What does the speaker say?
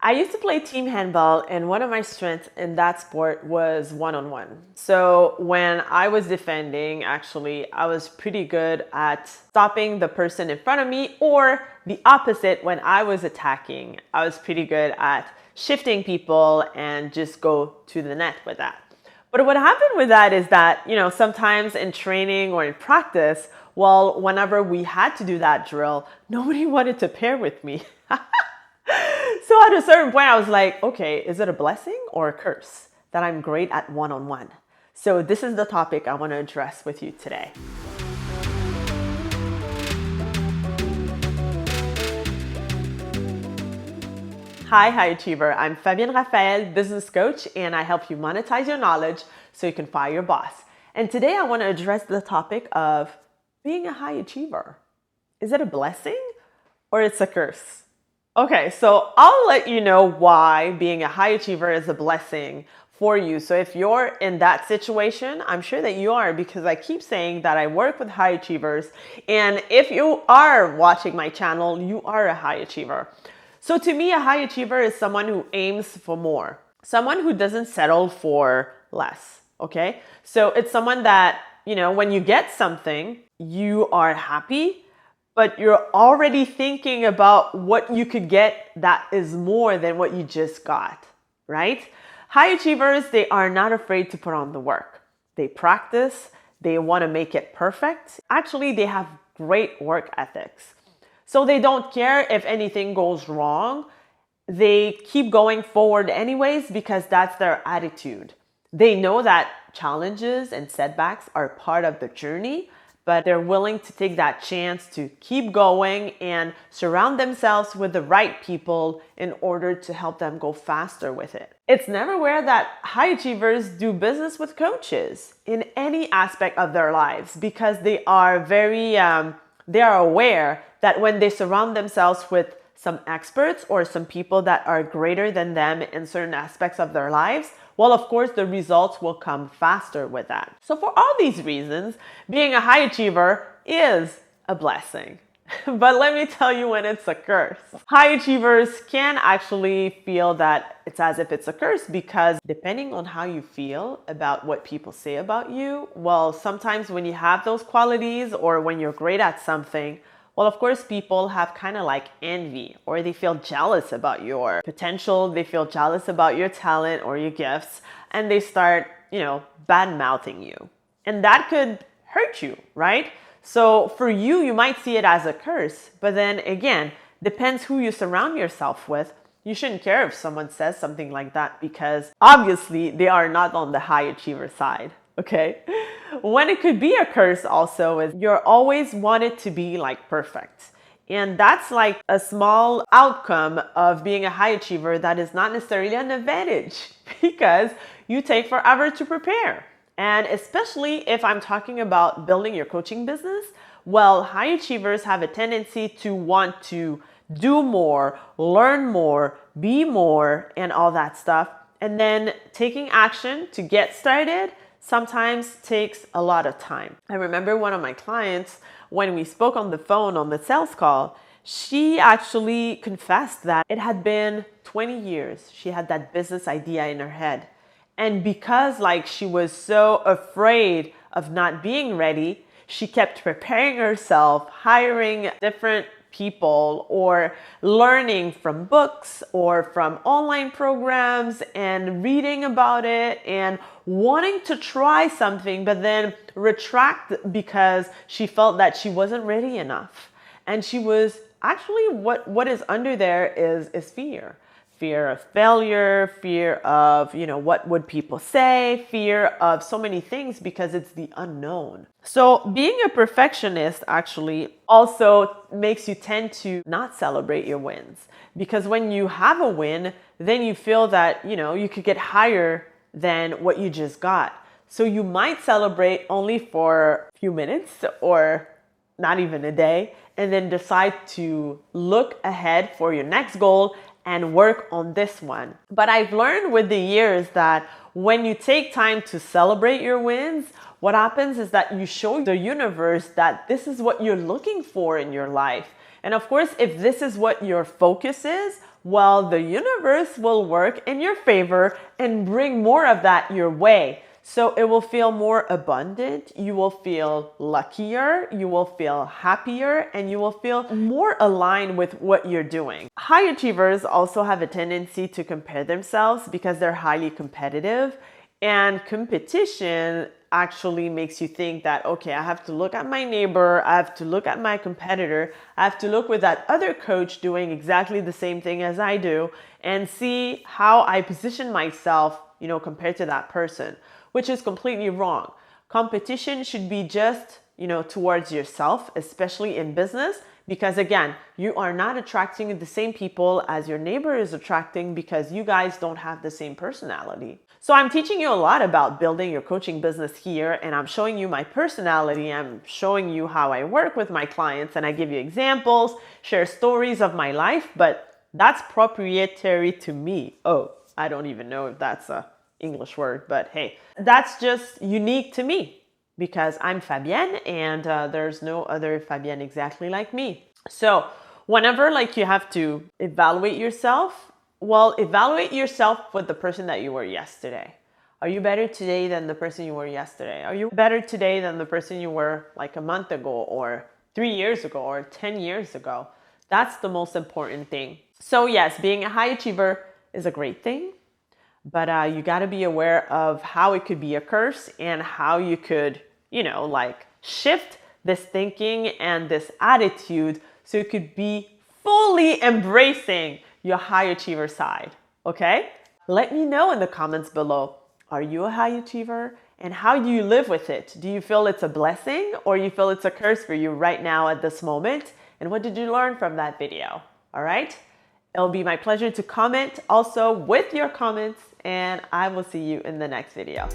I used to play team handball, and one of my strengths in that sport was one-on-one. So when I was defending, actually, I was pretty good at stopping the person in front of me, or the opposite, when I was attacking, I was pretty good at shifting people and just go to the net with that. But what happened with that is that, sometimes in training or in practice, well, whenever we had to do that drill, nobody wanted to pair with me. So at a certain point, I was like, okay, is it a blessing or a curse that I'm great at one-on-one? So this is the topic I want to address with you today. Hi, High Achiever. I'm Fabienne Raphaël, business coach, and I help you monetize your knowledge so you can fire your boss. And today I want to address the topic of being a high achiever. Is it a blessing or it's a curse? Okay, so I'll let you know why being a high achiever is a blessing for you. So if you're in that situation, I'm sure that you are, because I keep saying that I work with high achievers. And if you are watching my channel, you are a high achiever. So to me, a high achiever is someone who aims for more, someone who doesn't settle for less. Okay, so it's someone that, when you get something, you are happy, but you're already thinking about what you could get that is more than what you just got, right? High achievers, they are not afraid to put on the work. They practice, they want to make it perfect. Actually, they have great work ethics. So they don't care if anything goes wrong. They keep going forward anyways because that's their attitude. They know that challenges and setbacks are part of the journey, but they're willing to take that chance to keep going and surround themselves with the right people in order to help them go faster with it. It's never rare that high achievers do business with coaches in any aspect of their lives because they are they are aware that when they surround themselves with some experts or some people that are greater than them in certain aspects of their lives, well, of course, the results will come faster with that. So for all these reasons, being a high achiever is a blessing. But let me tell you when it's a curse. High achievers can actually feel that it's as if it's a curse because depending on how you feel about what people say about you, well, sometimes when you have those qualities or when you're great at something, well, of course, people have kind of like envy or they feel jealous about your potential. They feel jealous about your talent or your gifts, and they start, bad-mouthing you. And that could hurt you, right? So for you, you might see it as a curse, but then again, depends who you surround yourself with. You shouldn't care if someone says something like that because obviously they are not on the high achiever side, okay? When it could be a curse also is you're always wanted to be like perfect. And that's like a small outcome of being a high achiever that is not necessarily an advantage because you take forever to prepare. And especially if I'm talking about building your coaching business, well, high achievers have a tendency to want to do more, learn more, be more, and all that stuff. And then taking action to get started sometimes takes a lot of time. I remember one of my clients, when we spoke on the phone on the sales call, she actually confessed that it had been 20 years. She had that business idea in her head. And because she was so afraid of not being ready, she kept preparing herself, hiring different people or learning from books or from online programs and reading about it and wanting to try something, but then retract because she felt that she wasn't ready enough. And she was actually what is under there is fear. Fear of failure, fear of, what would people say, fear of so many things because it's the unknown. So being a perfectionist actually also makes you tend to not celebrate your wins because when you have a win, then you feel that, you could get higher than what you just got. So you might celebrate only for a few minutes or not even a day and then decide to look ahead for your next goal and work on this one. But I've learned with the years that when you take time to celebrate your wins, what happens is that you show the universe that this is what you're looking for in your life. And of course, if this is what your focus is, well, the universe will work in your favor and bring more of that your way. So it will feel more abundant, you will feel luckier, you will feel happier, and you will feel more aligned with what you're doing. High achievers also have a tendency to compare themselves because they're highly competitive, and competition actually makes you think that, okay, I have to look at my neighbor, I have to look at my competitor, I have to look with that other coach doing exactly the same thing as I do and see how I position myself, compared to that person, which is completely wrong. Competition should be just, towards yourself, especially in business, because again, you are not attracting the same people as your neighbor is attracting because you guys don't have the same personality. So I'm teaching you a lot about building your coaching business here, and I'm showing you my personality. I'm showing you how I work with my clients, and I give you examples, share stories of my life, but that's proprietary to me. Oh, I don't even know if that's a English word, but hey, that's just unique to me because I'm Fabienne and there's no other Fabienne exactly like me. So whenever you have to evaluate yourself, well, evaluate yourself with the person that you were yesterday. Are you better today than the person you were yesterday? Are you better today than the person you were a month ago or 3 years ago or 10 years ago? That's the most important thing. So yes, being a high achiever is a great thing, but you got to be aware of how it could be a curse and how you could, shift this thinking and this attitude so you could be fully embracing your high achiever side, okay? Let me know in the comments below. Are you a high achiever? And how do you live with it? Do you feel it's a blessing or you feel it's a curse for you right now at this moment? And what did you learn from that video? All right? It'll be my pleasure to comment also with your comments, and I will see you in the next video.